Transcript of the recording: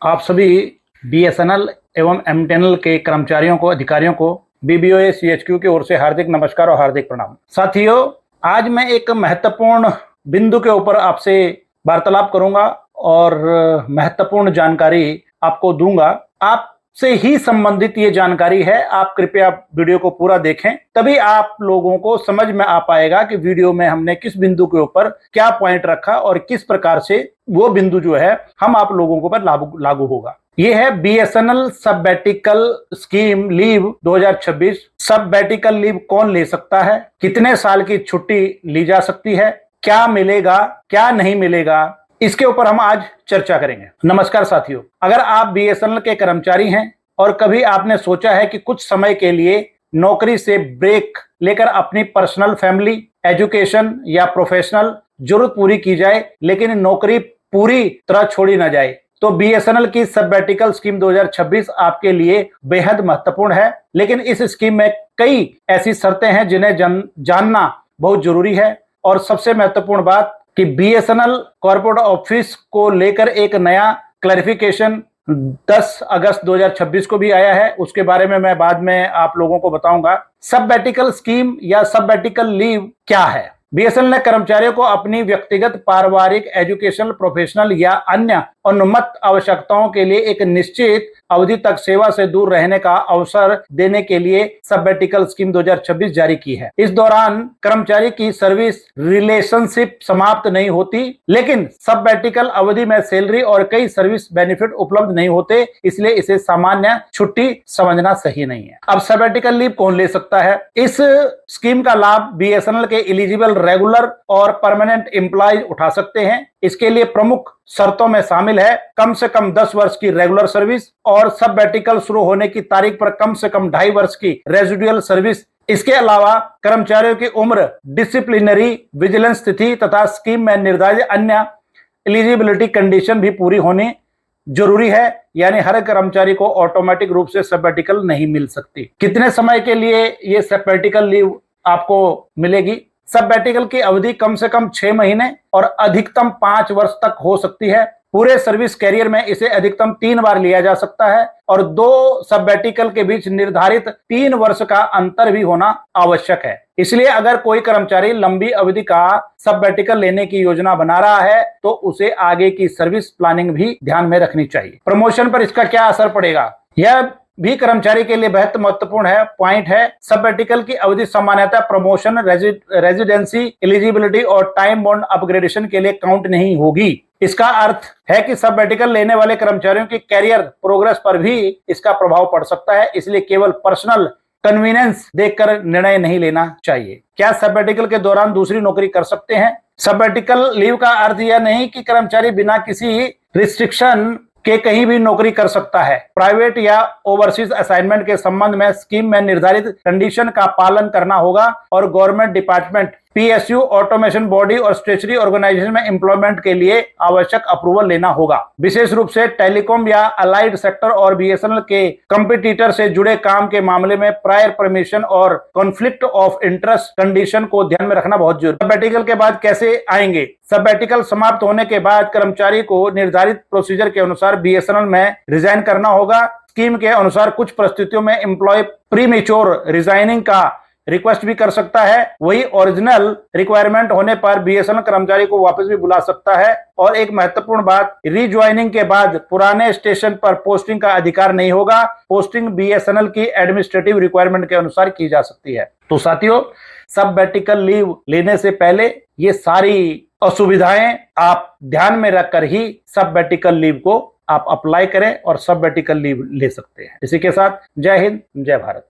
आप सभी बीएसएनएल एवं एमटीएनएल के कर्मचारियों को, अधिकारियों को बीबीओए सीएचक्यू की ओर से हार्दिक नमस्कार और हार्दिक प्रणाम। साथियों, आज मैं एक महत्वपूर्ण बिंदु के ऊपर आपसे वार्तालाप करूंगा और महत्वपूर्ण जानकारी आपको दूंगा। आपसे ही संबंधित ये जानकारी है। आप कृपया वीडियो को पूरा देखें, तभी आप लोगों को समझ में आ पाएगा कि वीडियो में हमने किस बिंदु के ऊपर क्या पॉइंट रखा और किस प्रकार से वो बिंदु जो है हम आप लोगों के ऊपर लागू होगा। ये है बीएसएनएल सबबैटिकल स्कीम लीव 2026। सबबैटिकल लीव कौन ले सकता है, कितने साल की छुट्टी ली जा सकती है, क्या मिलेगा क्या नहीं मिलेगा, इसके ऊपर हम आज चर्चा करेंगे। नमस्कार साथियों, अगर आप बीएसएनएल के कर्मचारी हैं और कभी आपने सोचा है कि कुछ समय के लिए नौकरी से ब्रेक लेकर अपनी पर्सनल, फैमिली, एजुकेशन या प्रोफेशनल जरूरत पूरी की जाए, लेकिन नौकरी पूरी तरह छोड़ी ना जाए, तो बीएसएनएल की सबबैटिकल स्कीम 2026 आपके लिए बेहद महत्वपूर्ण है। लेकिन इस स्कीम में कई ऐसी शर्तें हैं जिन्हें जानना बहुत जरूरी है। और सबसे महत्वपूर्ण बात कि बीएसएनएल कॉर्पोरेट ऑफिस को लेकर एक नया क्लैरिफिकेशन 10 अगस्त 2026 को भी आया है, उसके बारे में मैं बाद में आप लोगों को बताऊंगा। सबबैटिकल स्कीम या सबबैटिकल लीव क्या है? बीएसएनएल ने कर्मचारियों को अपनी व्यक्तिगत, पारिवारिक, एजुकेशनल, प्रोफेशनल या अन्य अनुमत आवश्यकताओं के लिए एक निश्चित अवधि तक सेवा से दूर रहने का अवसर देने के लिए सबबैटिकल स्कीम 2026 जारी की है। इस दौरान कर्मचारी की सर्विस रिलेशनशिप समाप्त नहीं होती, लेकिन सबबैटिकल अवधि में सैलरी और कई सर्विस बेनिफिट उपलब्ध नहीं होते, इसलिए इसे सामान्य छुट्टी समझना सही नहीं है। अब सबबैटिकल लीव कौन ले सकता है? इस स्कीम का लाभ बीएसएनएल के एलिजिबल रेगुलर और परमानेंट एम्प्लॉय उठा सकते हैं। इसके लिए प्रमुख शर्तों में शामिल है कम से कम 10 वर्ष की रेगुलर सर्विस और सबबैटिकल शुरू होने की तारीख पर कम से कम 2.5 वर्ष की रेजिडुअल सर्विस। इसके अलावा कर्मचारियों की उम्र, डिसिप्लिनरी विजिलेंस तिथि तथा स्कीम में निर्धारित अन्य एलिजिबिलिटी कंडीशन भी पूरी होनी जरूरी है। यानी हर कर्मचारी को ऑटोमेटिक रूप से सबबैटिकल नहीं मिल सकती। कितने समय के लिए ये सबबैटिकल लीव आपको मिलेगी? सबबैटिकल की अवधि कम से कम 6 महीने और अधिकतम 5 वर्ष तक हो सकती है। पूरे सर्विस कैरियर में इसे अधिकतम 3 बार लिया जा सकता है और 2 सबबैटिकल के बीच निर्धारित 3 वर्ष का अंतर भी होना आवश्यक है। इसलिए अगर कोई कर्मचारी लंबी अवधि का सबबैटिकल लेने की योजना बना रहा है तो उसे आगे की सर्विस प्लानिंग भी ध्यान में रखनी चाहिए। प्रमोशन पर इसका क्या असर पड़ेगा, यह भी कर्मचारी के लिए बहुत महत्वपूर्ण है पॉइंट है। सबबैटिकल की अवधि सामान्यतः प्रमोशन, रेजिडेंसी, एलिजिबिलिटी और टाइम बॉन्ड अपग्रेडेशन के लिए काउंट नहीं होगी। इसका अर्थ है कि सबबैटिकल लेने वाले कर्मचारियों की कैरियर प्रोग्रेस पर भी इसका प्रभाव पड़ सकता है, इसलिए केवल पर्सनल कन्वीनियंस देखकर निर्णय नहीं लेना चाहिए। क्या सबबैटिकल के दौरान दूसरी नौकरी कर सकते हैं? सबबैटिकल लीव का अर्थ यह नहीं कि कर्मचारी बिना किसी रिस्ट्रिक्शन के कहीं भी नौकरी कर सकता है। प्राइवेट या ओवरसीज असाइनमेंट के संबंध में स्कीम में निर्धारित कंडीशन का पालन करना होगा और government department, PSU, automation body और स्टेचुटरी ऑर्गेनाइजेशन में एम्प्लॉयमेंट के लिए आवश्यक अप्रूवल लेना होगा। विशेष रूप से टेलीकॉम या अलाइड सेक्टर और बीएसएनएल के कंपटीटर से जुड़े काम के मामले में प्रायर परमिशन और कॉन्फ्लिक्ट ऑफ इंटरेस्ट कंडीशन को ध्यान में रखना बहुत जरूरी है। सबबैटिकल के बाद कैसे आएंगे? सबबैटिकल समाप्त होने के बाद कर्मचारी को निर्धारित प्रोसीजर के अनुसार बीएसएनएल में रिजाइन करना होगा। स्कीम के अनुसार कुछ परिस्थितियों में एम्प्लॉय प्रीमेच्योर रिजाइनिंग का रिक्वेस्ट भी कर सकता है। वही ओरिजिनल रिक्वायरमेंट होने पर बीएसएनएल कर्मचारी को वापस भी बुला सकता है। और एक महत्वपूर्ण बात, रीज्वाइनिंग के बाद पुराने स्टेशन पर पोस्टिंग का अधिकार नहीं होगा। पोस्टिंग बीएसएनएल की एडमिनिस्ट्रेटिव रिक्वायरमेंट के अनुसार की जा सकती है। तो साथियों, सबबैटिकल लीव लेने से पहले ये सारी असुविधाएं आप ध्यान में रखकर ही सबबैटिकल लीव को आप अप्लाई करें और सबबैटिकल लीव ले सकते हैं। इसी के साथ जय हिंद, जय भारत।